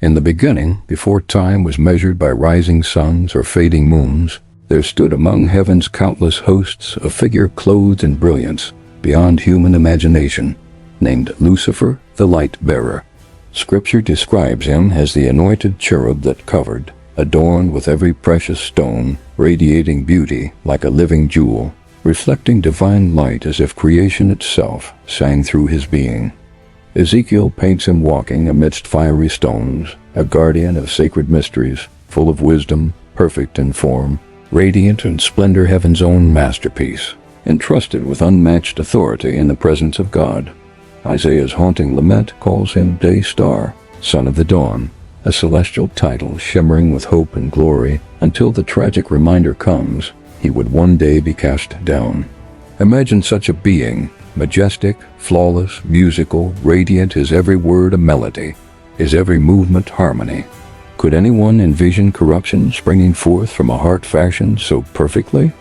In the beginning, before time was measured by rising suns or fading moons, there stood among heaven's countless hosts a figure clothed in brilliance beyond human imagination, named Lucifer, the light-bearer. Scripture describes him as the anointed cherub that covered, adorned with every precious stone, radiating beauty like a living jewel, reflecting divine light as if creation itself sang through his being. Ezekiel paints him walking amidst fiery stones, a guardian of sacred mysteries, full of wisdom, perfect in form, radiant in splendor, heaven's own masterpiece, entrusted with unmatched authority in the presence of God. Isaiah's haunting lament calls him Day Star, Son of the Dawn, a celestial title shimmering with hope and glory until the tragic reminder comes he would one day be cast down. Imagine such a being, majestic, flawless, musical, radiant, his every word a melody, his every movement harmony. Could anyone envision corruption springing forth from a heart fashioned so perfectly?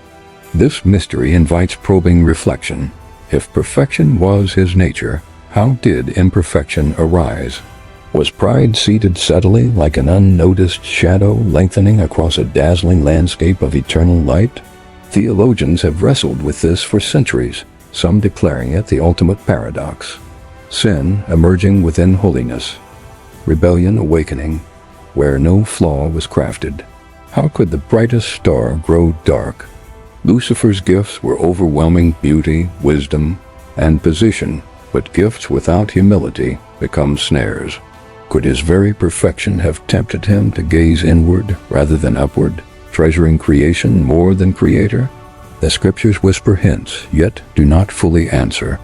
This mystery invites probing reflection. If perfection was his nature, how did imperfection arise? Was pride seated subtly like an unnoticed shadow lengthening across a dazzling landscape of eternal light? Theologians have wrestled with this for centuries, some declaring it the ultimate paradox. Sin emerging within holiness, rebellion awakening where no flaw was crafted. How could the brightest star grow dark? Lucifer's gifts were overwhelming beauty, wisdom, and position, but gifts without humility become snares. Could his very perfection have tempted him to gaze inward rather than upward, treasuring creation more than creator? The scriptures whisper hints, yet do not fully answer.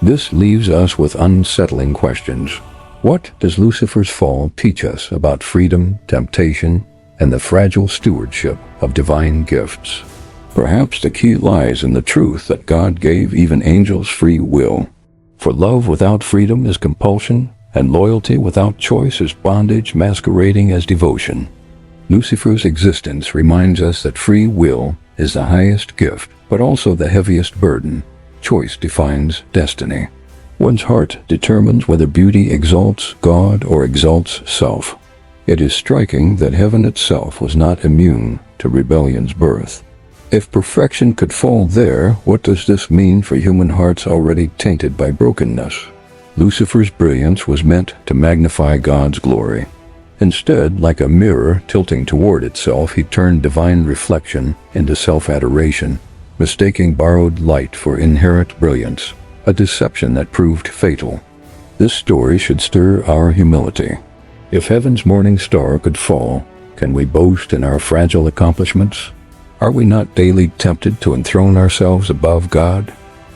This leaves us with unsettling questions. What does Lucifer's fall teach us about freedom, temptation, and the fragile stewardship of divine gifts? Perhaps the key lies in the truth that God gave even angels free will. For love without freedom is compulsion, and loyalty without choice is bondage masquerading as devotion. Lucifer's existence reminds us that free will is the highest gift, but also the heaviest burden. Choice defines destiny. One's heart determines whether beauty exalts God or exalts self. It is striking that heaven itself was not immune to rebellion's birth. If perfection could fall there, what does this mean for human hearts already tainted by brokenness? Lucifer's brilliance was meant to magnify God's glory. Instead, like a mirror tilting toward itself, he turned divine reflection into self-adoration, mistaking borrowed light for inherent brilliance, a deception that proved fatal. This story should stir our humility. If heaven's morning star could fall, can we boast in our fragile accomplishments? Are we not daily tempted to enthrone ourselves above God?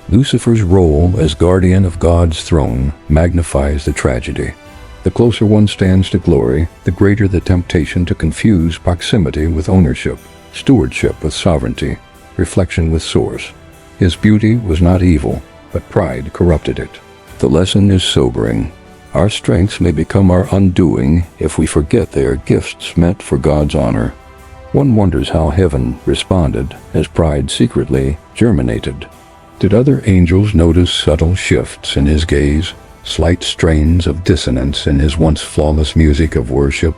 Lucifer's role as guardian of God's throne magnifies the tragedy. The closer one stands to glory, the greater the temptation to confuse proximity with ownership, stewardship with sovereignty, reflection with source. His beauty was not evil, but pride corrupted it. The lesson is sobering. Our strengths may become our undoing if we forget they are gifts meant for God's honor. One wonders how heaven responded as pride secretly germinated. Did other angels notice subtle shifts in his gaze, slight strains of dissonance in his once flawless music of worship?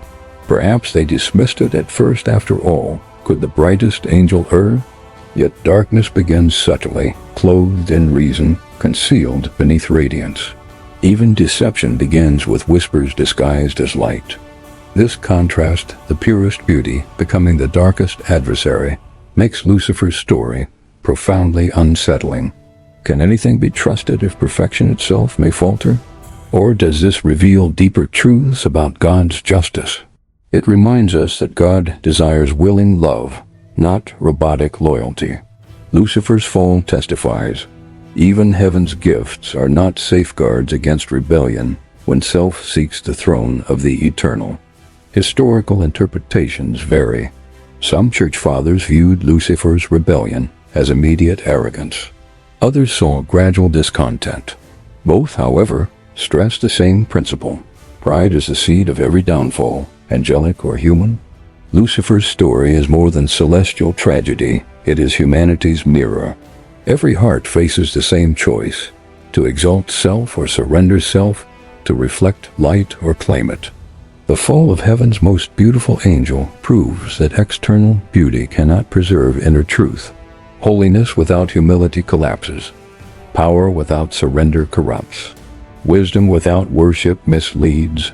Perhaps they dismissed it at first. After all, could the brightest angel err? Yet darkness begins subtly, clothed in reason, concealed beneath radiance. Even deception begins with whispers disguised as light. This contrast, the purest beauty becoming the darkest adversary, makes Lucifer's story profoundly unsettling. Can anything be trusted if perfection itself may falter? Or does this reveal deeper truths about God's justice? It reminds us that God desires willing love, not robotic loyalty. Lucifer's fall testifies, even heaven's gifts are not safeguards against rebellion when self seeks the throne of the eternal. Historical interpretations vary. Some church fathers viewed Lucifer's rebellion as immediate arrogance. Others saw gradual discontent. Both, however, stress the same principle. Pride is the seed of every downfall, angelic or human. Lucifer's story is more than celestial tragedy. It is humanity's mirror. Every heart faces the same choice: to exalt self or surrender self, to reflect light or claim it. The fall of heaven's most beautiful angel proves that external beauty cannot preserve inner truth. Holiness without humility collapses. Power without surrender corrupts. Wisdom without worship misleads.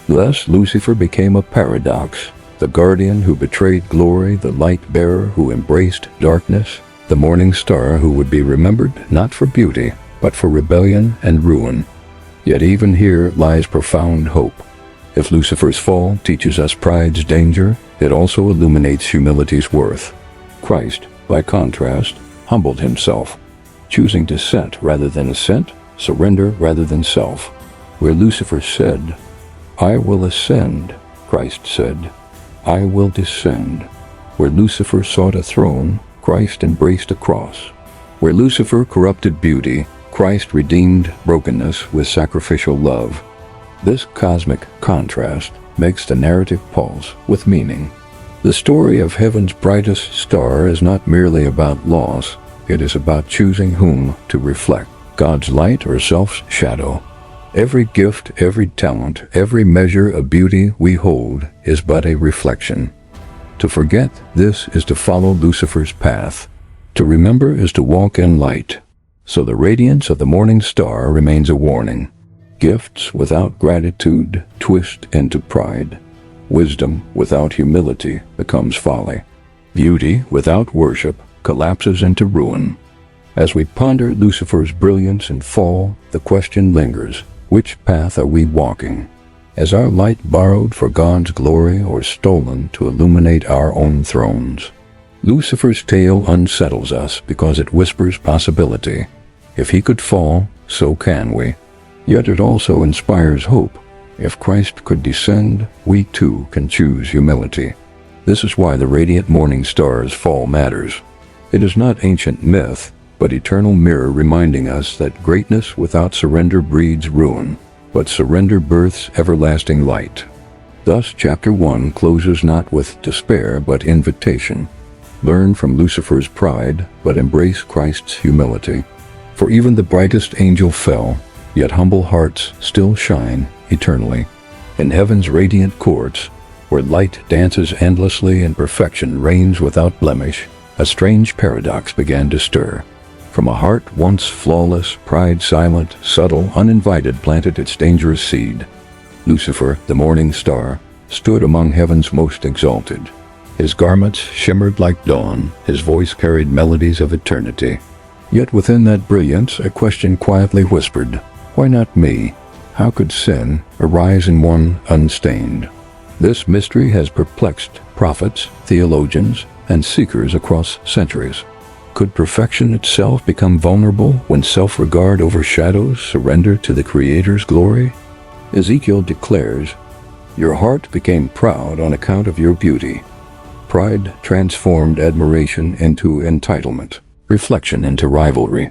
Thus Lucifer became a paradox, the guardian who betrayed glory, the light-bearer who embraced darkness, the morning star who would be remembered not for beauty, but for rebellion and ruin. Yet even here lies profound hope. If Lucifer's fall teaches us pride's danger, it also illuminates humility's worth. Christ, by contrast, humbled himself, choosing descent rather than ascent, surrender rather than self. Where Lucifer said, "I will ascend," Christ said, "I will descend." Where Lucifer sought a throne, Christ embraced a cross. Where Lucifer corrupted beauty, Christ redeemed brokenness with sacrificial love. This cosmic contrast makes the narrative pulse with meaning. The story of heaven's brightest star is not merely about loss, it is about choosing whom to reflect, God's light or self's shadow. Every gift, every talent, every measure of beauty we hold is but a reflection. To forget this is to follow Lucifer's path. To remember is to walk in light. So the radiance of the morning star remains a warning. Gifts without gratitude twist into pride. Wisdom without humility becomes folly. Beauty without worship collapses into ruin. As we ponder Lucifer's brilliance and fall, the question lingers, which path are we walking? Is our light borrowed for God's glory or stolen to illuminate our own thrones? Lucifer's tale unsettles us because it whispers possibility. If he could fall, so can we. Yet it also inspires hope. If Christ could descend, we too can choose humility. This is why the radiant morning star's fall matters. It is not ancient myth, but eternal mirror reminding us that greatness without surrender breeds ruin, but surrender births everlasting light. Thus, chapter 1 closes not with despair, but invitation. Learn from Lucifer's pride, but embrace Christ's humility. For even the brightest angel fell, yet humble hearts still shine eternally. In heaven's radiant courts, where light dances endlessly and perfection reigns without blemish, a strange paradox began to stir. From a heart once flawless, pride silent, subtle, uninvited planted its dangerous seed. Lucifer, the morning star, stood among heaven's most exalted. His garments shimmered like dawn, his voice carried melodies of eternity. Yet within that brilliance, a question quietly whispered, "Why not me? How could sin arise in one unstained?" This mystery has perplexed prophets, theologians, and seekers across centuries. Could perfection itself become vulnerable when self-regard overshadows surrender to the Creator's glory? Ezekiel declares, "Your heart became proud on account of your beauty." Pride transformed admiration into entitlement, reflection into rivalry.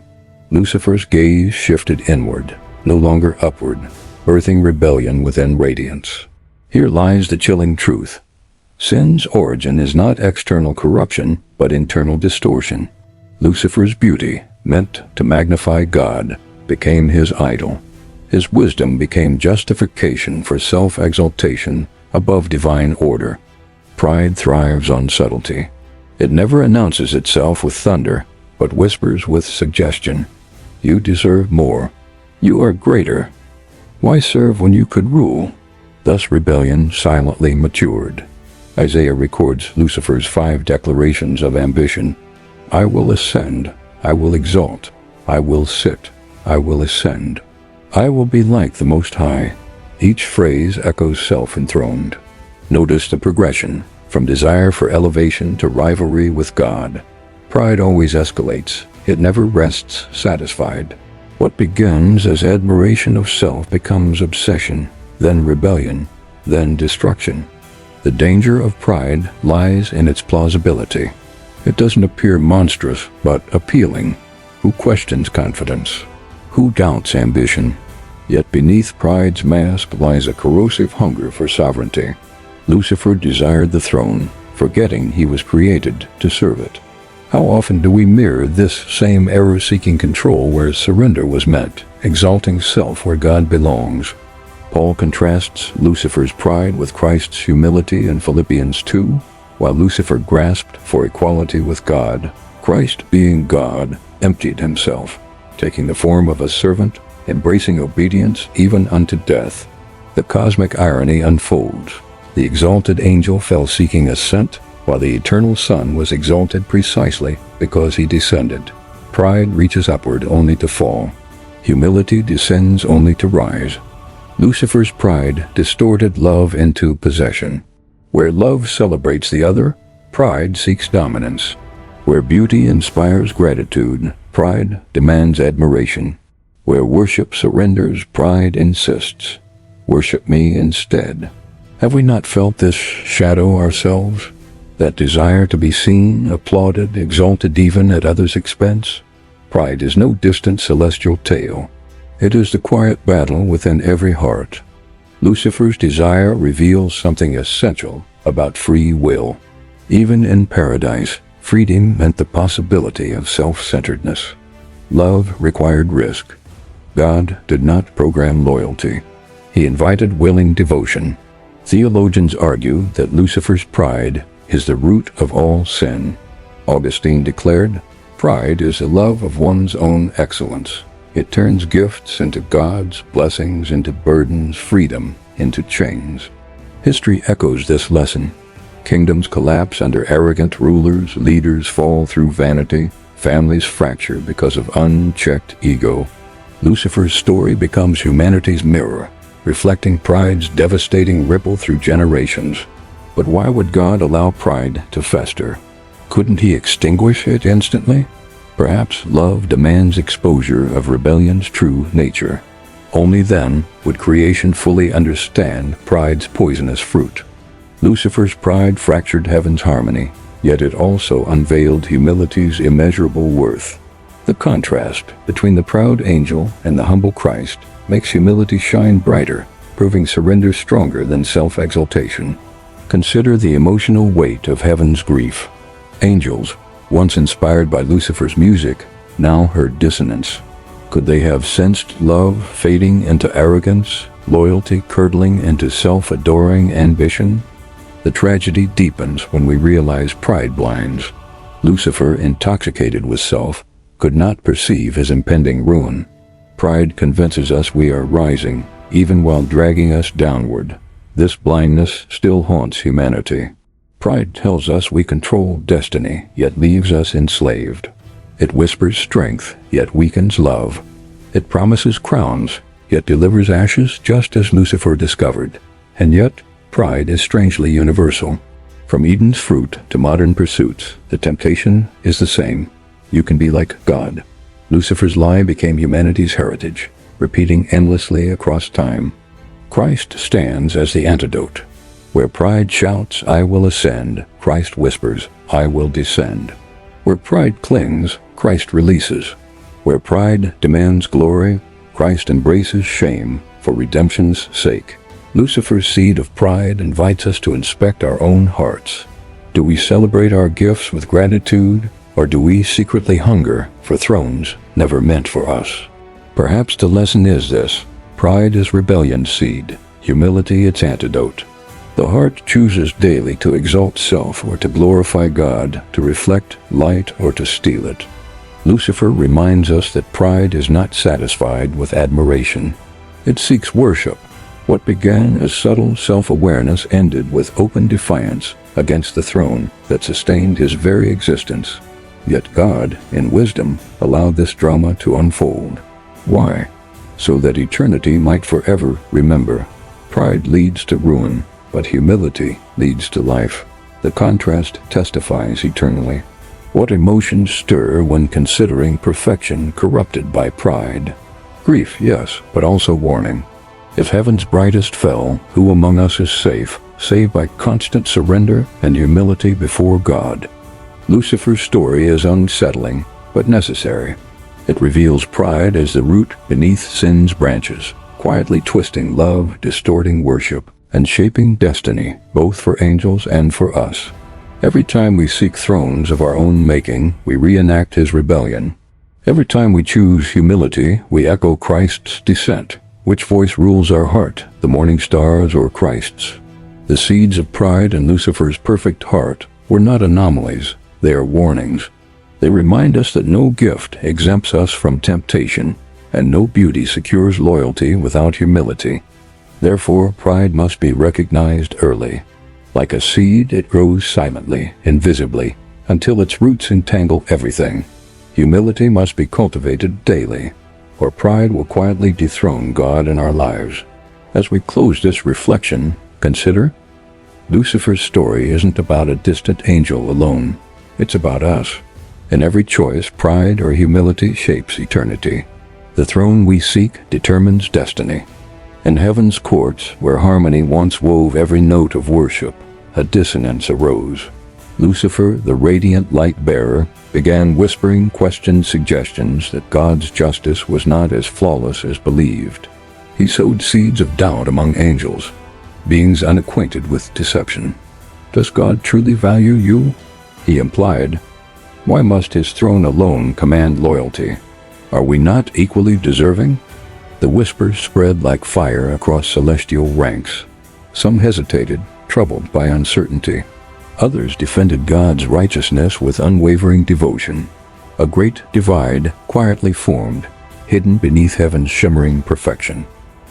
Lucifer's gaze shifted inward, no longer upward, birthing rebellion within radiance. Here lies the chilling truth. Sin's origin is not external corruption, but internal distortion. Lucifer's beauty, meant to magnify God, became his idol. His wisdom became justification for self-exaltation above divine order. Pride thrives on subtlety. It never announces itself with thunder, but whispers with suggestion. You deserve more. You are greater. Why serve when you could rule? Thus rebellion silently matured. Isaiah records Lucifer's 5 declarations of ambition. I will ascend, I will exalt, I will sit, I will ascend. I will be like the Most High. Each phrase echoes self-enthroned. Notice the progression, from desire for elevation to rivalry with God. Pride always escalates. It never rests satisfied. What begins as admiration of self becomes obsession, then rebellion, then destruction. The danger of pride lies in its plausibility. It doesn't appear monstrous, but appealing. Who questions confidence? Who doubts ambition? Yet beneath pride's mask lies a corrosive hunger for sovereignty. Lucifer desired the throne, forgetting he was created to serve it. How often do we mirror this same error-seeking control where surrender was meant, exalting self where God belongs? Paul contrasts Lucifer's pride with Christ's humility in Philippians 2. While Lucifer grasped for equality with God, Christ, being God, emptied himself, taking the form of a servant, embracing obedience even unto death. The cosmic irony unfolds. The exalted angel fell seeking ascent, while the eternal Son was exalted precisely because he descended. Pride reaches upward only to fall. Humility descends only to rise. Lucifer's pride distorted love into possession. Where love celebrates the other, pride seeks dominance. Where beauty inspires gratitude, pride demands admiration. Where worship surrenders, pride insists. Worship me instead. Have we not felt this shadow ourselves? That desire to be seen, applauded, exalted even at others' expense? Pride is no distant celestial tale. It is the quiet battle within every heart. Lucifer's desire reveals something essential about free will. Even in paradise, freedom meant the possibility of self-centeredness. Love required risk. God did not program loyalty. He invited willing devotion. Theologians argue that Lucifer's pride is the root of all sin. Augustine declared, "Pride is a love of one's own excellence. It turns gifts into gods, blessings into burdens, freedom into chains." History echoes this lesson. Kingdoms collapse under arrogant rulers, leaders fall through vanity, families fracture because of unchecked ego. Lucifer's story becomes humanity's mirror, reflecting pride's devastating ripple through generations. But why would God allow pride to fester? Couldn't he extinguish it instantly? Perhaps love demands exposure of rebellion's true nature. Only then would creation fully understand pride's poisonous fruit. Lucifer's pride fractured heaven's harmony, yet it also unveiled humility's immeasurable worth. The contrast between the proud angel and the humble Christ makes humility shine brighter, proving surrender stronger than self-exaltation. Consider the emotional weight of heaven's grief. Angels, once inspired by Lucifer's music, now heard dissonance. Could they have sensed love fading into arrogance, loyalty curdling into self-adoring ambition? The tragedy deepens when we realize pride blinds. Lucifer, intoxicated with self, could not perceive his impending ruin. Pride convinces us we are rising, even while dragging us downward. This blindness still haunts humanity. Pride tells us we control destiny, yet leaves us enslaved. It whispers strength, yet weakens love. It promises crowns, yet delivers ashes, just as Lucifer discovered. And yet, pride is strangely universal. From Eden's fruit to modern pursuits, the temptation is the same. You can be like God. Lucifer's lie became humanity's heritage, repeating endlessly across time. Christ stands as the antidote. Where pride shouts, "I will ascend," Christ whispers, "I will descend." Where pride clings, Christ releases. Where pride demands glory, Christ embraces shame for redemption's sake. Lucifer's seed of pride invites us to inspect our own hearts. Do we celebrate our gifts with gratitude, or do we secretly hunger for thrones never meant for us? Perhaps the lesson is this: pride is rebellion's seed, humility its antidote. The heart chooses daily to exalt self or to glorify God, to reflect light or to steal it. Lucifer reminds us that pride is not satisfied with admiration. It seeks worship. What began as subtle self-awareness ended with open defiance against the throne that sustained his very existence. Yet God, in wisdom, allowed this drama to unfold. Why? So that eternity might forever remember. Pride leads to ruin, but humility leads to life. The contrast testifies eternally. What emotions stir when considering perfection corrupted by pride? Grief, yes, but also warning. If heaven's brightest fell, who among us is safe, save by constant surrender and humility before God? Lucifer's story is unsettling, but necessary. It reveals pride as the root beneath sin's branches, quietly twisting love, distorting worship, and shaping destiny, both for angels and for us. Every time we seek thrones of our own making, we reenact his rebellion. Every time we choose humility, we echo Christ's descent. Which voice rules our heart, the morning star's or Christ's? The seeds of pride in Lucifer's perfect heart were not anomalies, they are warnings. They remind us that no gift exempts us from temptation, and no beauty secures loyalty without humility. Therefore, pride must be recognized early. Like a seed, it grows silently, invisibly, until its roots entangle everything. Humility must be cultivated daily, or pride will quietly dethrone God in our lives. As we close this reflection, consider, Lucifer's story isn't about a distant angel alone. It's about us. In every choice, pride or humility shapes eternity. The throne we seek determines destiny. In heaven's courts, where harmony once wove every note of worship, a dissonance arose. Lucifer, the radiant light-bearer, began whispering questioned suggestions that God's justice was not as flawless as believed. He sowed seeds of doubt among angels, beings unacquainted with deception. Does God truly value you? He implied. Why must his throne alone command loyalty? Are we not equally deserving? The whispers spread like fire across celestial ranks. Some hesitated, troubled by uncertainty. Others defended God's righteousness with unwavering devotion. A great divide quietly formed, hidden beneath heaven's shimmering perfection.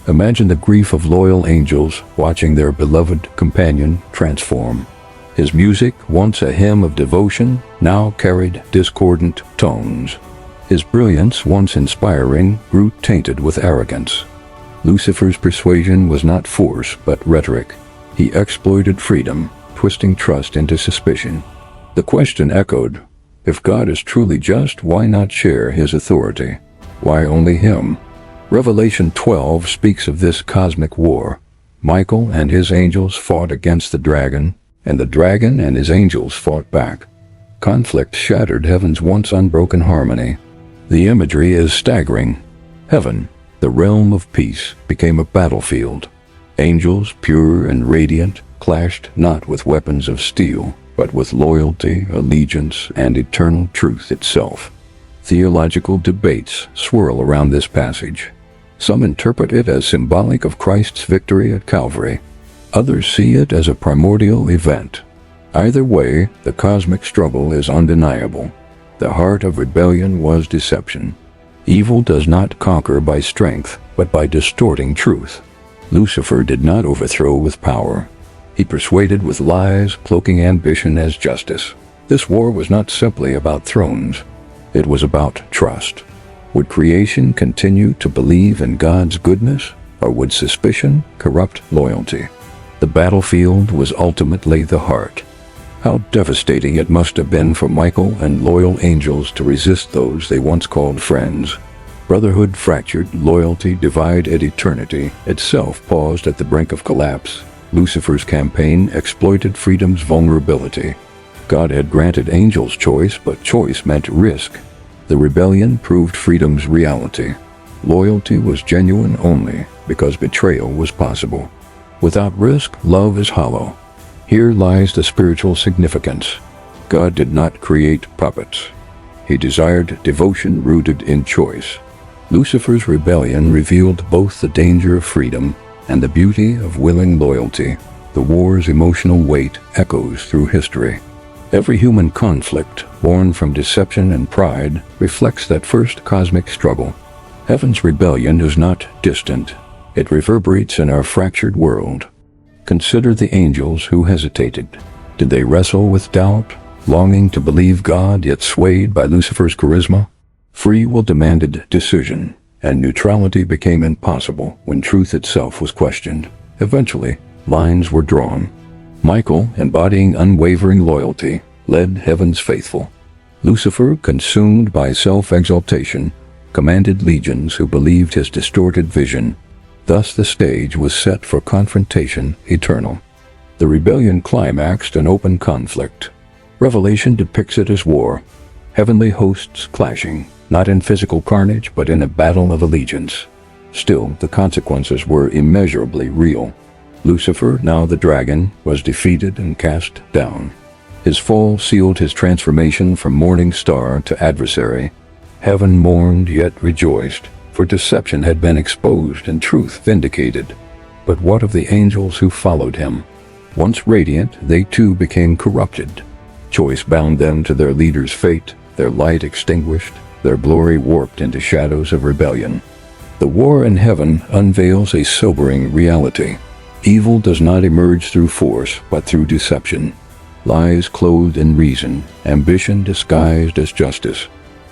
Imagine the grief of loyal angels watching their beloved companion transform. His music, once a hymn of devotion, now carried discordant tones. His brilliance, once inspiring, grew tainted with arrogance. Lucifer's persuasion was not force, but rhetoric. He exploited freedom, twisting trust into suspicion. The question echoed, if God is truly just, why not share his authority? Why only him? Revelation 12 speaks of this cosmic war. Michael and his angels fought against the dragon, and the dragon and his angels fought back. Conflict shattered heaven's once unbroken harmony. The imagery is staggering. Heaven, the realm of peace, became a battlefield. Angels, pure and radiant, clashed not with weapons of steel, but with loyalty, allegiance, and eternal truth itself. Theological debates swirl around this passage. Some interpret it as symbolic of Christ's victory at Calvary. Others see it as a primordial event. Either way, the cosmic struggle is undeniable. The heart of rebellion was deception. Evil does not conquer by strength, but by distorting truth. Lucifer did not overthrow with power. He persuaded with lies, cloaking ambition as justice. This war was not simply about thrones. It was about trust. Would creation continue to believe in God's goodness, or would suspicion corrupt loyalty? The battlefield was ultimately the heart. How devastating it must have been for Michael and loyal angels to resist those they once called friends. Brotherhood fractured, loyalty divided, eternity itself paused at the brink of collapse. Lucifer's campaign exploited freedom's vulnerability. God had granted angels choice, but choice meant risk. The rebellion proved freedom's reality. Loyalty was genuine only because betrayal was possible. Without risk, love is hollow. Here lies the spiritual significance. God did not create puppets. He desired devotion rooted in choice. Lucifer's rebellion revealed both the danger of freedom and the beauty of willing loyalty. The war's emotional weight echoes through history. Every human conflict, born from deception and pride, reflects that first cosmic struggle. Heaven's rebellion is not distant. It reverberates in our fractured world. Consider the angels who hesitated. Did they wrestle with doubt, longing to believe God yet swayed by Lucifer's charisma? Free will demanded decision, and neutrality became impossible when truth itself was questioned. Eventually, lines were drawn. Michael, embodying unwavering loyalty, led heaven's faithful. Lucifer, consumed by self-exaltation, commanded legions who believed his distorted vision. Thus the stage was set for confrontation eternal. The rebellion climaxed in open conflict. Revelation depicts it as war, heavenly hosts clashing, not in physical carnage but in a battle of allegiance. Still, the consequences were immeasurably real. Lucifer, now the dragon, was defeated and cast down. His fall sealed his transformation from morning star to adversary. Heaven mourned yet rejoiced, for deception had been exposed and truth vindicated. But what of the angels who followed him? Once radiant, they too became corrupted. Choice bound them to their leader's fate, their light extinguished, their glory warped into shadows of rebellion. The war in heaven unveils a sobering reality. Evil does not emerge through force, but through deception. Lies clothed in reason, ambition disguised as justice,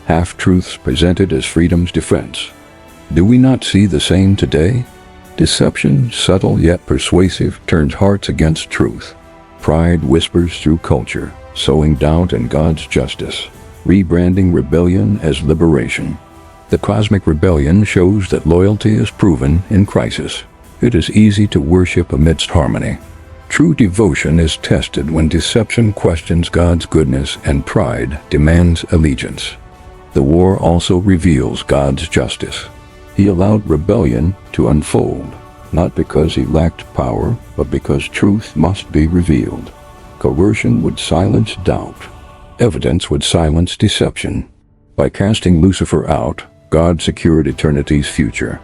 half-truths presented as freedom's defense. Do we not see the same today? Deception, subtle yet persuasive, turns hearts against truth. Pride whispers through culture, sowing doubt in God's justice, rebranding rebellion as liberation. The cosmic rebellion shows that loyalty is proven in crisis. It is easy to worship amidst harmony. True devotion is tested when deception questions God's goodness and pride demands allegiance. The war also reveals God's justice. He allowed rebellion to unfold, not because he lacked power, but because truth must be revealed. Coercion would silence doubt. Evidence would silence deception. By casting Lucifer out, God secured eternity's future.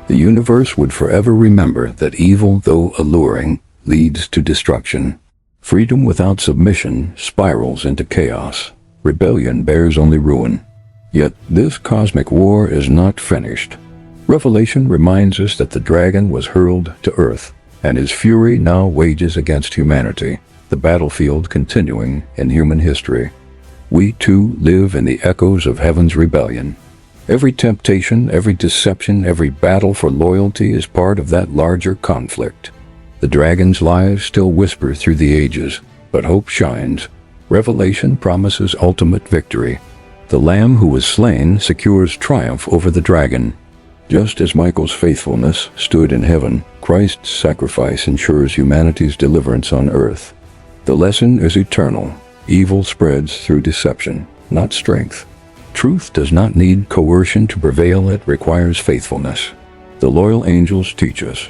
The universe would forever remember that evil, though alluring, leads to destruction. Freedom without submission spirals into chaos. Rebellion bears only ruin. Yet this cosmic war is not finished. Revelation reminds us that the dragon was hurled to earth, and his fury now wages against humanity, the battlefield continuing in human history. We too live in the echoes of heaven's rebellion. Every temptation, every deception, every battle for loyalty is part of that larger conflict. The dragon's lies still whisper through the ages, but hope shines. Revelation promises ultimate victory. The Lamb who was slain secures triumph over the dragon. Just as Michael's faithfulness stood in heaven, Christ's sacrifice ensures humanity's deliverance on earth. The lesson is eternal. Evil spreads through deception, not strength. Truth does not need coercion to prevail, it requires faithfulness. The loyal angels teach us.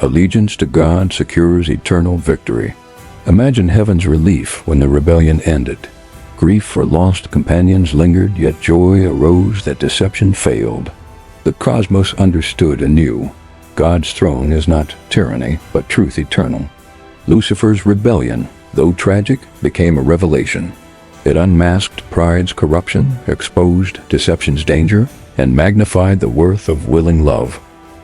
Allegiance to God secures eternal victory. Imagine heaven's relief when the rebellion ended. Grief for lost companions lingered, yet joy arose that deception failed. The cosmos understood anew. God's throne is not tyranny, but truth eternal. Lucifer's rebellion, though tragic, became a revelation. It unmasked pride's corruption, exposed deception's danger, and magnified the worth of willing love.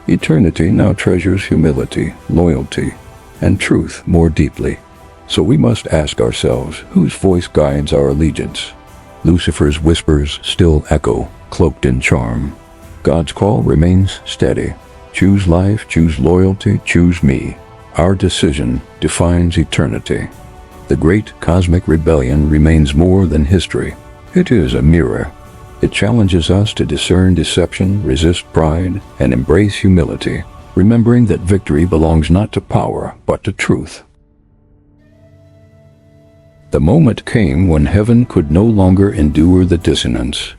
Eternity now treasures humility, loyalty, and truth more deeply. So we must ask ourselves, whose voice guides our allegiance? Lucifer's whispers still echo, cloaked in charm. God's call remains steady. Choose life, choose loyalty, choose me. Our decision defines eternity. The great cosmic rebellion remains more than history. It is a mirror. It challenges us to discern deception, resist pride, and embrace humility, remembering that victory belongs not to power, but to truth. The moment came when heaven could no longer endure the dissonance.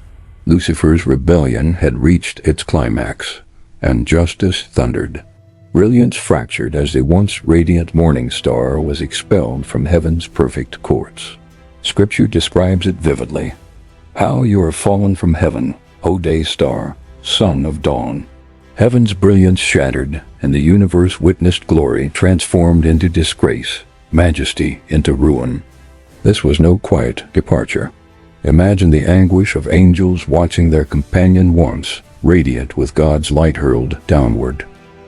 Lucifer's rebellion had reached its climax, and justice thundered. Brilliance fractured as the once radiant morning star was expelled from heaven's perfect courts. Scripture describes it vividly. How you are fallen from heaven, O day star, son of dawn. Heaven's brilliance shattered, and the universe witnessed glory transformed into disgrace, majesty into ruin. This was no quiet departure. Imagine the anguish of angels watching their companion once, radiant with God's light hurled downward.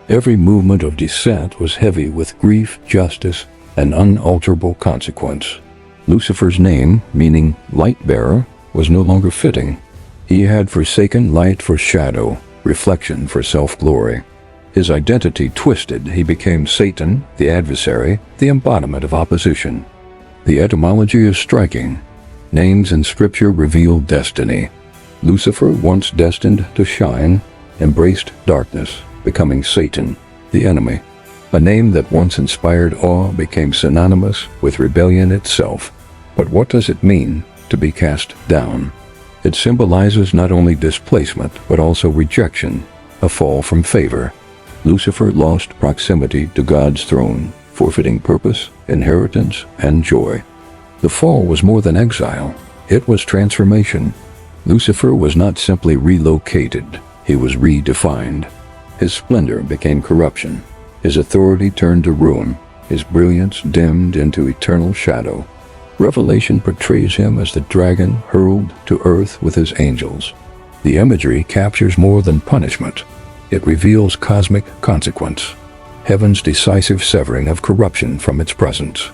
Every movement of descent was heavy with grief, justice, and unalterable consequence. Lucifer's name, meaning light-bearer, was no longer fitting. He had forsaken light for shadow, reflection for self-glory. His identity twisted, he became Satan, the adversary, the embodiment of opposition. The etymology is striking. Names in Scripture reveal destiny. Lucifer, once destined to shine, embraced darkness, becoming Satan, the enemy. A name that once inspired awe became synonymous with rebellion itself. But what does it mean to be cast down? It symbolizes not only displacement, but also rejection, a fall from favor. Lucifer lost proximity to God's throne, forfeiting purpose, inheritance, and joy. The fall was more than exile. It was transformation. Lucifer was not simply relocated. he was redefined. His splendor became corruption. His authority turned to ruin. His brilliance dimmed into eternal shadow. Revelation portrays him as the dragon hurled to earth with his angels. The imagery captures more than punishment. It reveals cosmic consequence, heaven's decisive severing of corruption from its presence.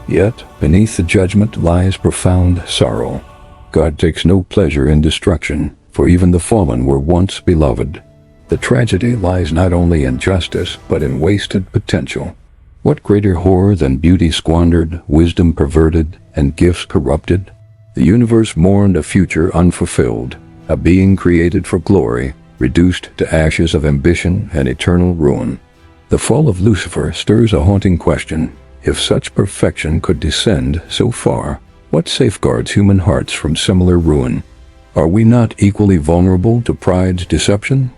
Yet, beneath the judgment lies profound sorrow. God takes no pleasure in destruction, for even the fallen were once beloved. The tragedy lies not only in justice, but in wasted potential. What greater horror than beauty squandered, wisdom perverted, and gifts corrupted? The universe mourned a future unfulfilled, a being created for glory, reduced to ashes of ambition and eternal ruin. The fall of Lucifer stirs a haunting question. If such perfection could descend so far, what safeguards human hearts from similar ruin? Are we not equally vulnerable to pride's deception?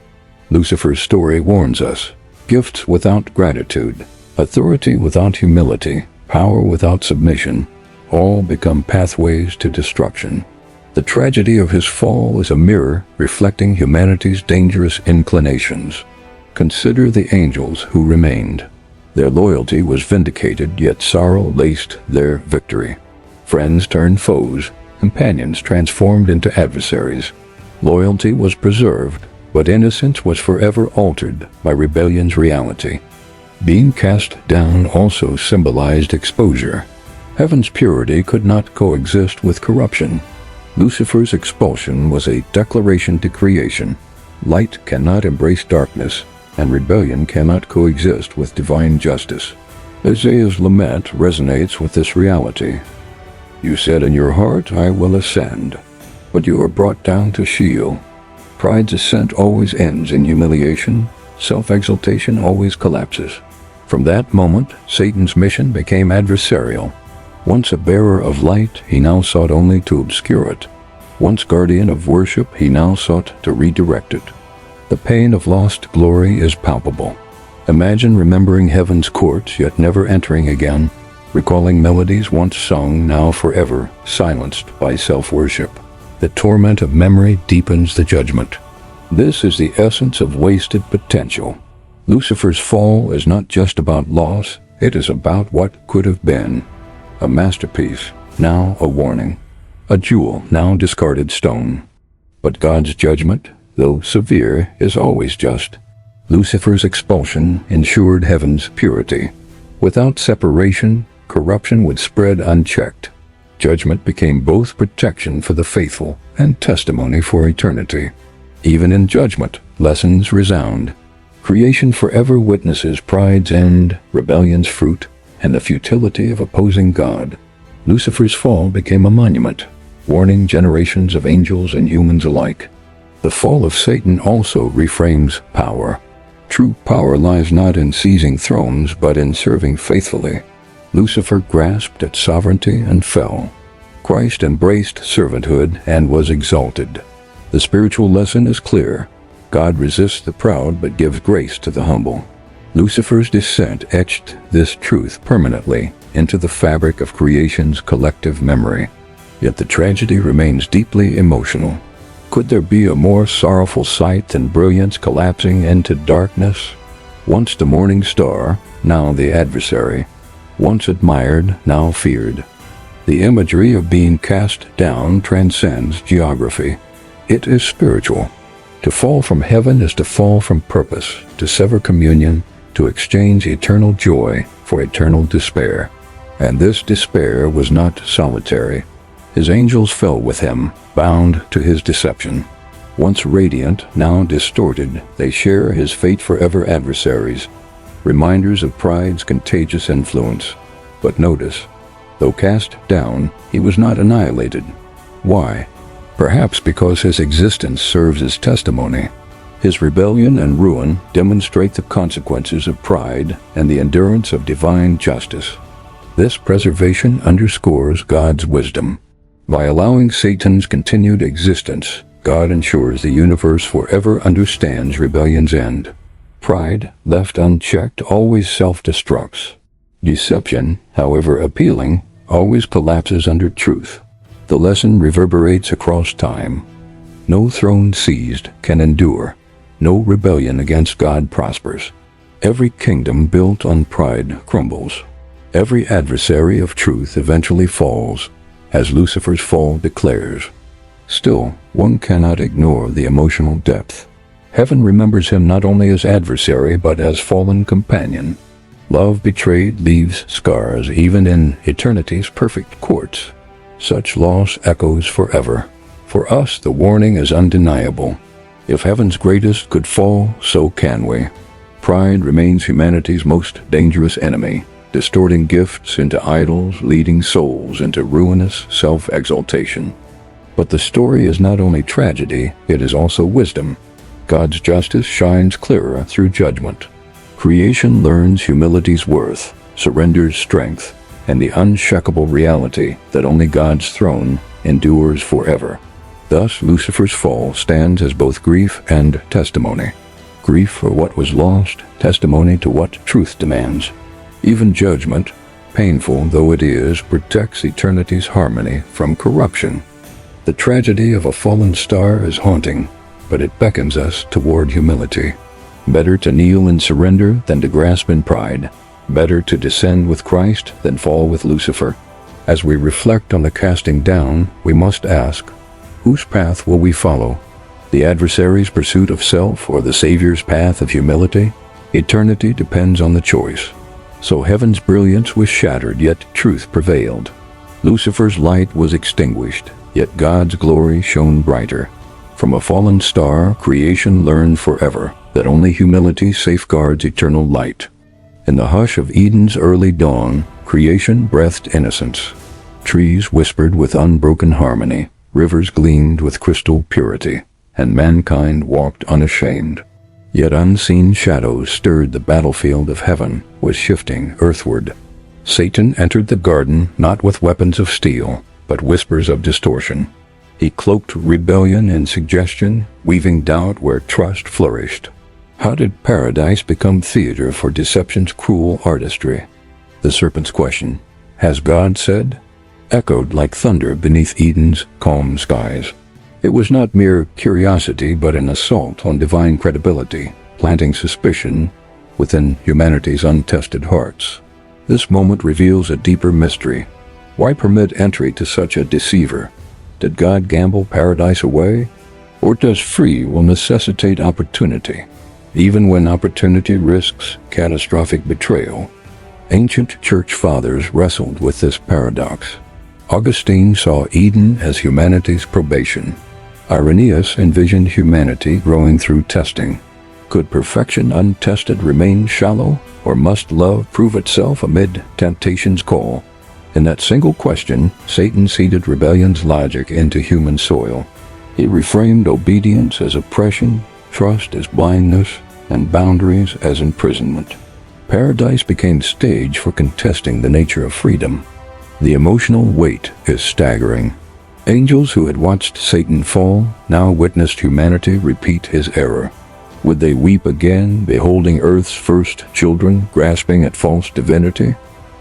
Lucifer's story warns us. Gifts without gratitude, authority without humility, power without submission, all become pathways to destruction. The tragedy of his fall is a mirror reflecting humanity's dangerous inclinations. Consider the angels who remained. Their loyalty was vindicated, yet sorrow laced their victory. Friends turned foes, companions transformed into adversaries. Loyalty was preserved, but innocence was forever altered by rebellion's reality. Being cast down also symbolized exposure. Heaven's purity could not coexist with corruption. Lucifer's expulsion was a declaration to creation. Light cannot embrace darkness, and rebellion cannot coexist with divine justice. Isaiah's lament resonates with this reality. You said in your heart, I will ascend, but you are brought down to Sheol. Pride's ascent always ends in humiliation. Self-exaltation always collapses. From that moment, Satan's mission became adversarial. Once a bearer of light, he now sought only to obscure it. Once guardian of worship, he now sought to redirect it. The pain of lost glory is palpable. Imagine remembering heaven's courts, yet never entering again, recalling melodies once sung, now forever silenced by self-worship. The torment of memory deepens the judgment. This is the essence of wasted potential. Lucifer's fall is not just about loss, it is about what could have been. A masterpiece, now a warning. A jewel, now discarded stone. But God's judgment, though severe, is always just. Lucifer's expulsion ensured heaven's purity. Without separation, corruption would spread unchecked. Judgment became both protection for the faithful and testimony for eternity. Even in judgment, lessons resound. Creation forever witnesses pride's end, rebellion's fruit, and the futility of opposing God. Lucifer's fall became a monument, warning generations of angels and humans alike. The fall of Satan also reframes power. True power lies not in seizing thrones, but in serving faithfully. Lucifer grasped at sovereignty and fell. Christ embraced servanthood and was exalted. The spiritual lesson is clear. God resists the proud but gives grace to the humble. Lucifer's descent etched this truth permanently into the fabric of creation's collective memory. Yet the tragedy remains deeply emotional. Could there be a more sorrowful sight than brilliance collapsing into darkness? Once the morning star, now the adversary. Once admired, now feared. The imagery of being cast down transcends geography. It is spiritual. To fall from heaven is to fall from purpose, to sever communion, to exchange eternal joy for eternal despair. And this despair was not solitary. His angels fell with him, bound to his deception. Once radiant, now distorted, they share his fate forever adversaries, reminders of pride's contagious influence. But notice, though cast down, he was not annihilated. Why? Perhaps because his existence serves as testimony. His rebellion and ruin demonstrate the consequences of pride and the endurance of divine justice. This preservation underscores God's wisdom. By allowing Satan's continued existence, God ensures the universe forever understands rebellion's end. Pride, left unchecked, always self-destructs. Deception, however appealing, always collapses under truth. The lesson reverberates across time. No throne seized can endure. no rebellion against God prospers. Every kingdom built on pride crumbles. Every adversary of truth eventually falls, as Lucifer's fall declares. Still, one cannot ignore the emotional depth. Heaven remembers him not only as adversary but as fallen companion. Love betrayed leaves scars even in eternity's perfect courts. Such loss echoes forever. For us, the warning is undeniable. If heaven's greatest could fall, so can we. Pride remains humanity's most dangerous enemy, distorting gifts into idols, leading souls into ruinous self-exaltation. But the story is not only tragedy, it is also wisdom. God's justice shines clearer through judgment. Creation learns humility's worth, surrenders strength, and the unshakable reality that only God's throne endures forever. Thus, Lucifer's fall stands as both grief and testimony. Grief for what was lost, testimony to what truth demands. Even judgment, painful though it is, protects eternity's harmony from corruption. The tragedy of a fallen star is haunting, but it beckons us toward humility. Better to kneel in surrender than to grasp in pride. Better to descend with Christ than fall with Lucifer. As we reflect on the casting down, we must ask, whose path will we follow? The adversary's pursuit of self or the Savior's path of humility? Eternity depends on the choice. So heaven's brilliance was shattered, yet truth prevailed. Lucifer's light was extinguished, yet God's glory shone brighter. From a fallen star, creation learned forever that only humility safeguards eternal light. In the hush of Eden's early dawn, creation breathed innocence. Trees whispered with unbroken harmony, rivers gleamed with crystal purity, and mankind walked unashamed. Yet unseen shadows stirred the battlefield of heaven, was shifting earthward. Satan entered the garden not with weapons of steel, but whispers of distortion. He cloaked rebellion in suggestion, weaving doubt where trust flourished. How did paradise become theater for deception's cruel artistry? The serpent's question, "Has God said?" echoed like thunder beneath Eden's calm skies. It was not mere curiosity but an assault on divine credibility, planting suspicion within humanity's untested hearts. This moment reveals a deeper mystery. Why permit entry to such a deceiver? Did God gamble paradise away? Or does free will necessitate opportunity, even when opportunity risks catastrophic betrayal? Ancient church fathers wrestled with this paradox. Augustine saw Eden as humanity's probation. Irenaeus envisioned humanity growing through testing. Could perfection untested remain shallow, or must love prove itself amid temptation's call? In that single question, Satan seeded rebellion's logic into human soil. He reframed obedience as oppression, trust as blindness, and boundaries as imprisonment. Paradise became stage for contesting the nature of freedom. The emotional weight is staggering. Angels who had watched Satan fall now witnessed humanity repeat his error. Would they weep again, beholding Earth's first children grasping at false divinity?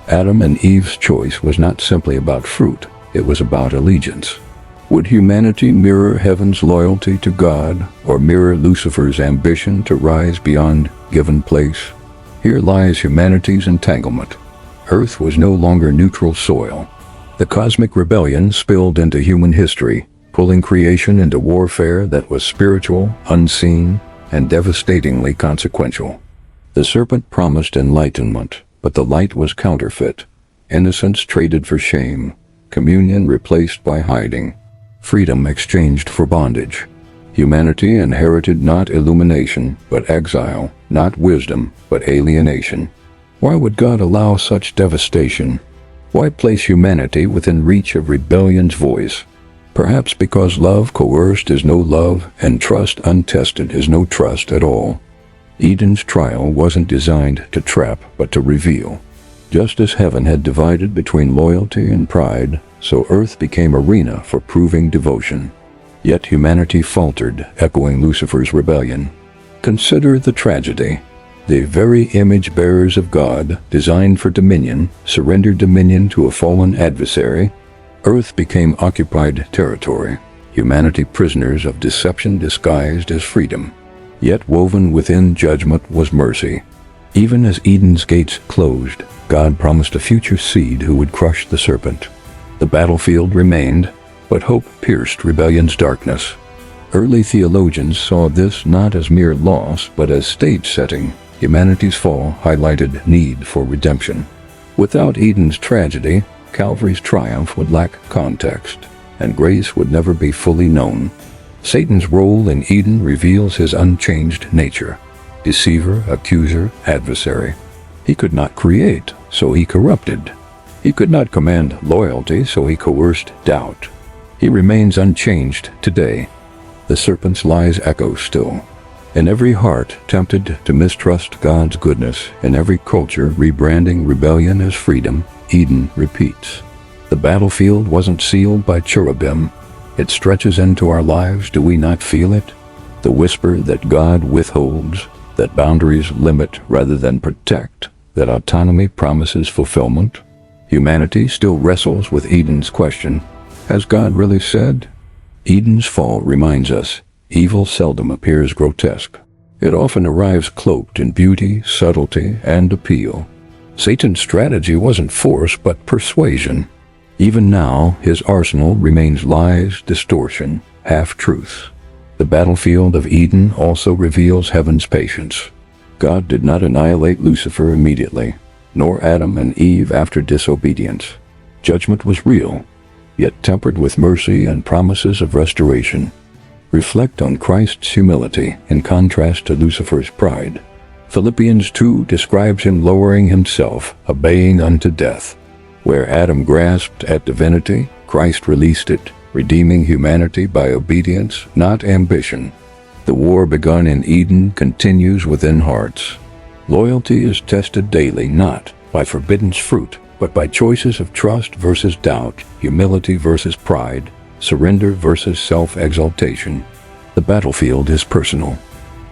Adam and Eve's choice was not simply about fruit, it was about allegiance. Would humanity mirror heaven's loyalty to God, or mirror Lucifer's ambition to rise beyond given place? Here lies humanity's entanglement. Earth was no longer neutral soil. The cosmic rebellion spilled into human history, pulling creation into warfare that was spiritual, unseen, and devastatingly consequential. The serpent promised enlightenment, but the light was counterfeit. Innocence traded for shame, communion replaced by hiding, freedom exchanged for bondage. Humanity inherited not illumination, but exile, not wisdom, but alienation. Why would God allow such devastation? Why place humanity within reach of rebellion's voice? Perhaps because love coerced is no love, and trust untested is no trust at all. Eden's trial wasn't designed to trap, but to reveal. Just as heaven had divided between loyalty and pride, so earth became arena for proving devotion. Yet humanity faltered, echoing Lucifer's rebellion. Consider the tragedy. The very image bearers of God, designed for dominion, surrendered dominion to a fallen adversary. Earth became occupied territory, humanity prisoners of deception disguised as freedom. Yet woven within judgment was mercy. Even as Eden's gates closed, God promised a future seed who would crush the serpent. The battlefield remained, but hope pierced rebellion's darkness. Early theologians saw this not as mere loss, but as stage setting. Humanity's fall highlighted need for redemption. Without Eden's tragedy, Calvary's triumph would lack context, and grace would never be fully known. Satan's role in Eden reveals his unchanged nature. Deceiver, accuser, adversary. He could not create, so he corrupted. He could not command loyalty, so he coerced doubt. He remains unchanged today. The serpent's lies echo still. In every heart tempted to mistrust God's goodness, in every culture rebranding rebellion as freedom, Eden repeats. The battlefield wasn't sealed by cherubim. It stretches into our lives, do we not feel it? The whisper that God withholds, that boundaries limit rather than protect, that autonomy promises fulfillment. Humanity still wrestles with Eden's question, has God really said? Eden's fall reminds us, evil seldom appears grotesque. It often arrives cloaked in beauty, subtlety, and appeal. Satan's strategy wasn't force, but persuasion. Even now, his arsenal remains lies, distortion, half-truths. The battlefield of Eden also reveals heaven's patience. God did not annihilate Lucifer immediately, nor Adam and Eve after disobedience. Judgment was real, yet tempered with mercy and promises of restoration. Reflect on Christ's humility in contrast to Lucifer's pride. Philippians 2 describes him lowering himself, obeying unto death. Where Adam grasped at divinity, Christ released it, redeeming humanity by obedience, not ambition. The war begun in Eden continues within hearts. Loyalty is tested daily, not by forbidden fruit, but by choices of trust versus doubt, humility versus pride, surrender versus self-exaltation. The battlefield is personal.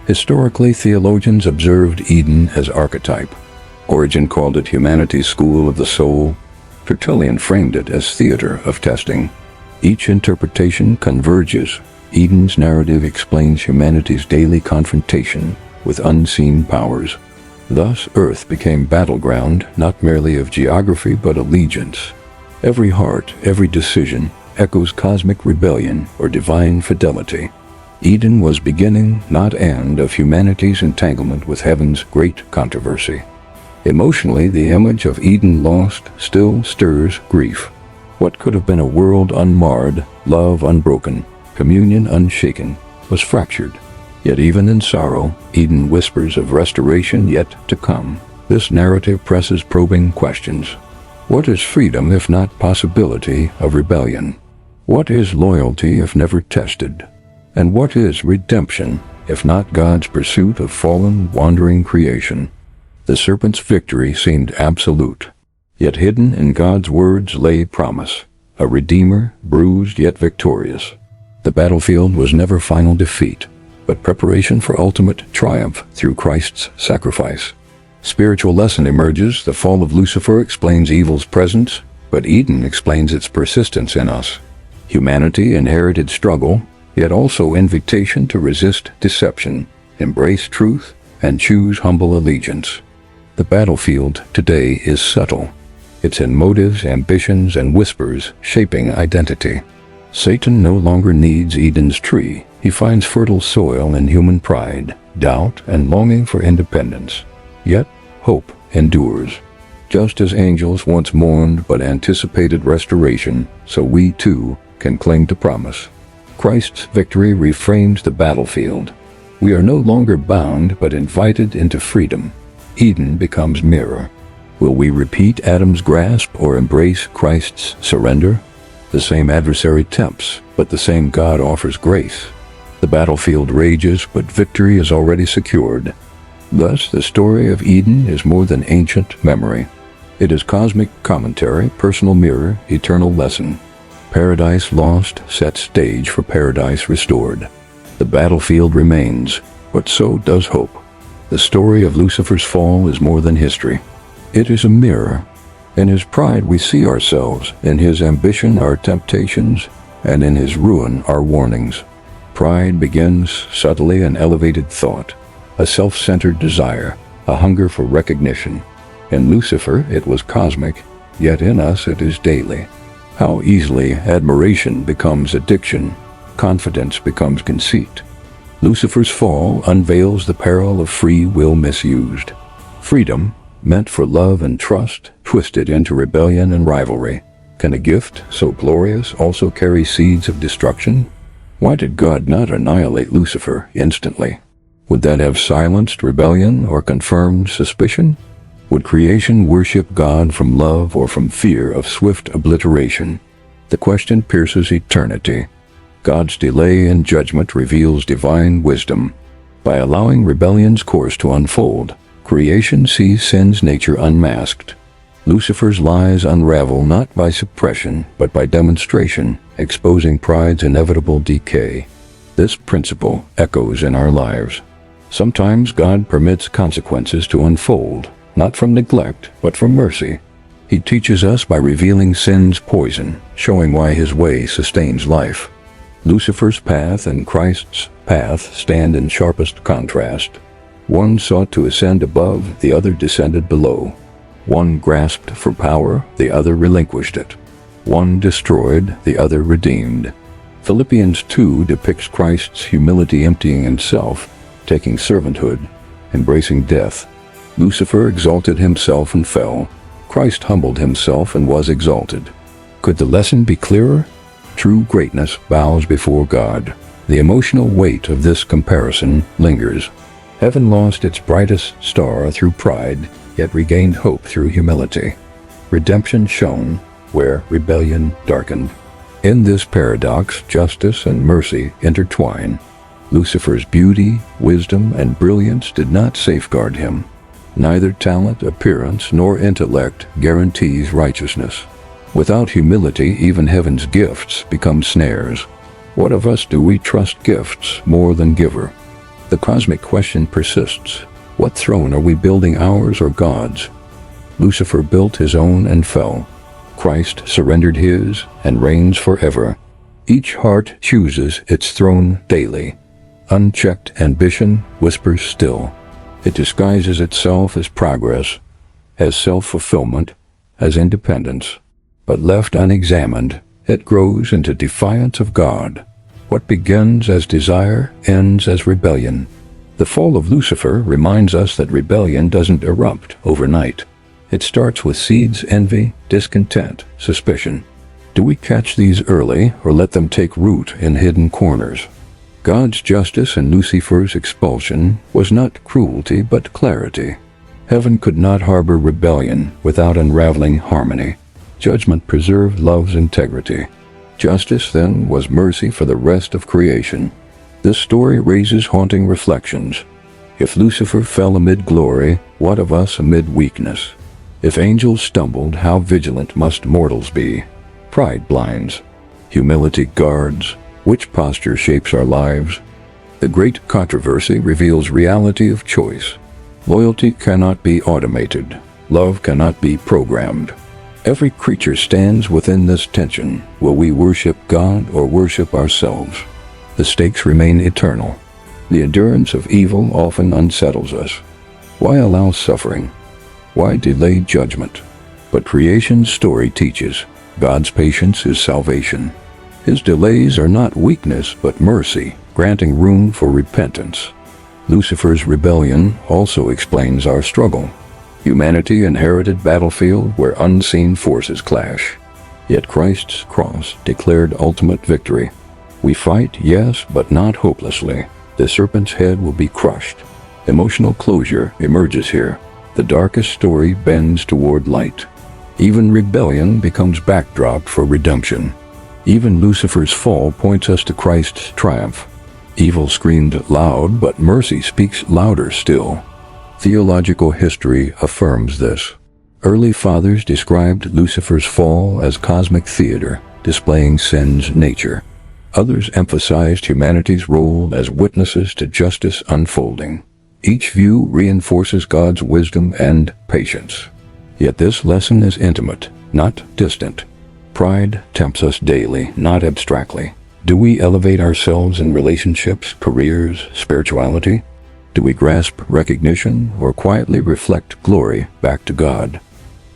Historically, theologians observed Eden as archetype. Origen called it humanity's school of the soul. Tertullian framed it as theater of testing. Each interpretation converges. Eden's narrative explains humanity's daily confrontation with unseen powers. Thus, Earth became battleground not merely of geography but allegiance. Every heart, every decision, echoes cosmic rebellion or divine fidelity. Eden was beginning, not end, of humanity's entanglement with heaven's great controversy. Emotionally, the image of Eden lost still stirs grief. What could have been a world unmarred, love unbroken, communion unshaken, was fractured. Yet even in sorrow, Eden whispers of restoration yet to come. This narrative presses probing questions. What is freedom if not possibility of rebellion? What is loyalty if never tested? And what is redemption if not God's pursuit of fallen, wandering creation? The serpent's victory seemed absolute, yet hidden in God's words lay promise, a redeemer, bruised yet victorious. The battlefield was never final defeat, but preparation for ultimate triumph through Christ's sacrifice. Spiritual lesson emerges. The fall of Lucifer explains evil's presence, but Eden explains its persistence in us. Humanity inherited struggle, yet also invitation to resist deception, embrace truth, and choose humble allegiance. The battlefield today is subtle. It's in motives, ambitions, and whispers shaping identity. Satan no longer needs Eden's tree. He finds fertile soil in human pride, doubt, and longing for independence. Yet, hope endures. Just as angels once mourned but anticipated restoration, so we too can cling to promise. Christ's victory reframes the battlefield. We are no longer bound but invited into freedom. Eden becomes mirror. Will we repeat Adam's grasp or embrace Christ's surrender? The same adversary tempts, but the same God offers grace. The battlefield rages, but victory is already secured. Thus, the story of Eden is more than ancient memory. It is cosmic commentary, personal mirror, eternal lesson. Paradise lost sets stage for paradise restored. The battlefield remains, but so does hope. The story of Lucifer's fall is more than history. It is a mirror. In his pride we see ourselves, in his ambition our temptations, and in his ruin our warnings. Pride begins subtly an elevated thought, a self-centered desire, a hunger for recognition. In Lucifer it was cosmic, yet in us it is daily. How easily admiration becomes addiction, confidence becomes conceit. Lucifer's fall unveils the peril of free will misused. Freedom, meant for love and trust, twisted into rebellion and rivalry. Can a gift so glorious also carry seeds of destruction? Why did God not annihilate Lucifer instantly? Would that have silenced rebellion or confirmed suspicion? Would creation worship God from love or from fear of swift obliteration? The question pierces eternity. God's delay in judgment reveals divine wisdom. By allowing rebellion's course to unfold, creation sees sin's nature unmasked. Lucifer's lies unravel not by suppression, but by demonstration, exposing pride's inevitable decay. This principle echoes in our lives. Sometimes God permits consequences to unfold, not from neglect, but from mercy. He teaches us by revealing sin's poison, showing why his way sustains life. Lucifer's path and Christ's path stand in sharpest contrast. One sought to ascend above, the other descended below. One grasped for power, the other relinquished it. One destroyed, the other redeemed. Philippians 2 depicts Christ's humility, emptying himself, taking servanthood, embracing death. Lucifer exalted himself and fell. Christ humbled himself and was exalted. Could the lesson be clearer? True greatness bows before God. The emotional weight of this comparison lingers. Heaven lost its brightest star through pride, yet regained hope through humility. Redemption shone where rebellion darkened. In this paradox, justice and mercy intertwine. Lucifer's beauty, wisdom, and brilliance did not safeguard him. Neither talent, appearance, nor intellect guarantees righteousness. Without humility, even heaven's gifts become snares. What of us do we trust gifts more than giver? The cosmic question persists. What throne are we building, ours or God's? Lucifer built his own and fell. Christ surrendered his and reigns forever. Each heart chooses its throne daily. Unchecked ambition whispers still. It disguises itself as progress, as self-fulfillment, as independence. But left unexamined, it grows into defiance of God. What begins as desire ends as rebellion. The fall of Lucifer reminds us that rebellion doesn't erupt overnight. It starts with seeds, envy, discontent, suspicion. Do we catch these early or let them take root in hidden corners? God's justice in Lucifer's expulsion was not cruelty but clarity. Heaven could not harbor rebellion without unraveling harmony. Judgment preserved love's integrity. Justice, then, was mercy for the rest of creation. This story raises haunting reflections. If Lucifer fell amid glory, what of us amid weakness? If angels stumbled, how vigilant must mortals be? Pride blinds. Humility guards. Which posture shapes our lives? The great controversy reveals reality of choice. Loyalty cannot be automated. Love cannot be programmed. Every creature stands within this tension. Will we worship God or worship ourselves? The stakes remain eternal. The endurance of evil often unsettles us. Why allow suffering? Why delay judgment? But creation's story teaches God's patience is salvation. His delays are not weakness but mercy, granting room for repentance. Lucifer's rebellion also explains our struggle. Humanity inherited battlefield where unseen forces clash. Yet Christ's cross declared ultimate victory. We fight, yes, but not hopelessly. The serpent's head will be crushed. Emotional closure emerges here. The darkest story bends toward light. Even rebellion becomes backdrop for redemption. Even Lucifer's fall points us to Christ's triumph. Evil screamed loud, but mercy speaks louder still. Theological history affirms this. Early fathers described Lucifer's fall as cosmic theater, displaying sin's nature. Others emphasized humanity's role as witnesses to justice unfolding. Each view reinforces God's wisdom and patience. Yet this lesson is intimate, not distant. Pride tempts us daily, not abstractly. Do we elevate ourselves in relationships, careers, spirituality? Do we grasp recognition or quietly reflect glory back to God?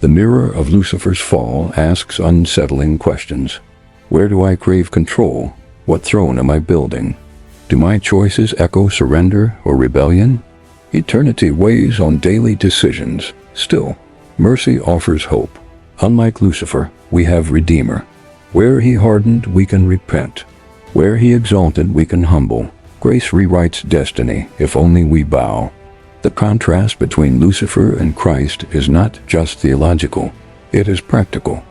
The mirror of Lucifer's fall asks unsettling questions. Where do I crave control? What throne am I building? Do my choices echo surrender or rebellion? Eternity weighs on daily decisions. Still, mercy offers hope. Unlike Lucifer, we have Redeemer. Where he hardened, we can repent. Where he exalted, we can humble. Grace rewrites destiny if only we bow. The contrast between Lucifer and Christ is not just theological, it is practical.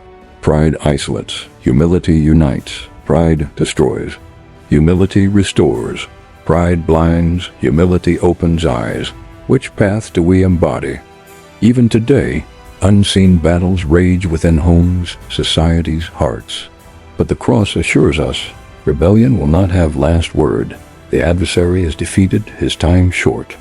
Pride isolates, humility unites. Pride destroys, humility restores. Pride blinds, humility opens eyes. Which path do we embody? Even today, unseen battles rage within homes, societies, hearts. But the cross assures us, rebellion will not have last word. The adversary is defeated, his time short.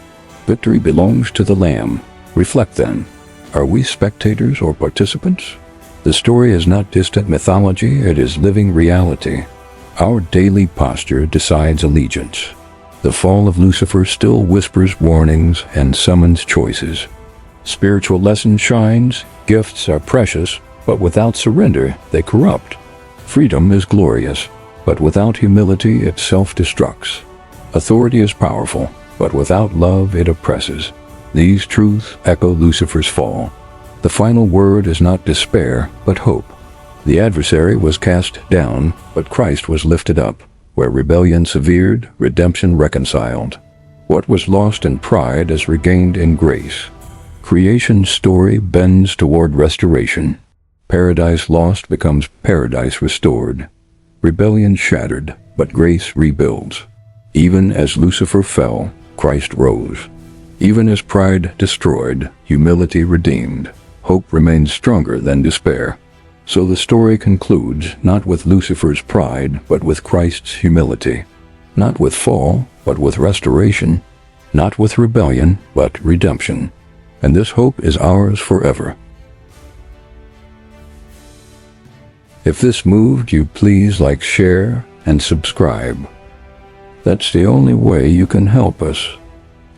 Victory belongs to the Lamb. Reflect then. Are we spectators or participants? The story is not distant mythology, it is living reality. Our daily posture decides allegiance. The fall of Lucifer still whispers warnings and summons choices. Spiritual lesson shines, gifts are precious, but without surrender, they corrupt. Freedom is glorious, but without humility it self-destructs. Authority is powerful, but without love it oppresses. These truths echo Lucifer's fall. The final word is not despair, but hope. The adversary was cast down, but Christ was lifted up. Where rebellion severed, redemption reconciled. What was lost in pride is regained in grace. Creation's story bends toward restoration. Paradise lost becomes paradise restored. Rebellion shattered, but grace rebuilds. Even as Lucifer fell, Christ rose. Even as pride destroyed, humility redeemed. Hope remains stronger than despair. So the story concludes not with Lucifer's pride, but with Christ's humility. Not with fall, but with restoration. Not with rebellion, but redemption. And this hope is ours forever. If this moved you, please like, share, and subscribe. That's the only way you can help us.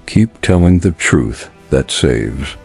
Keep telling the truth that saves.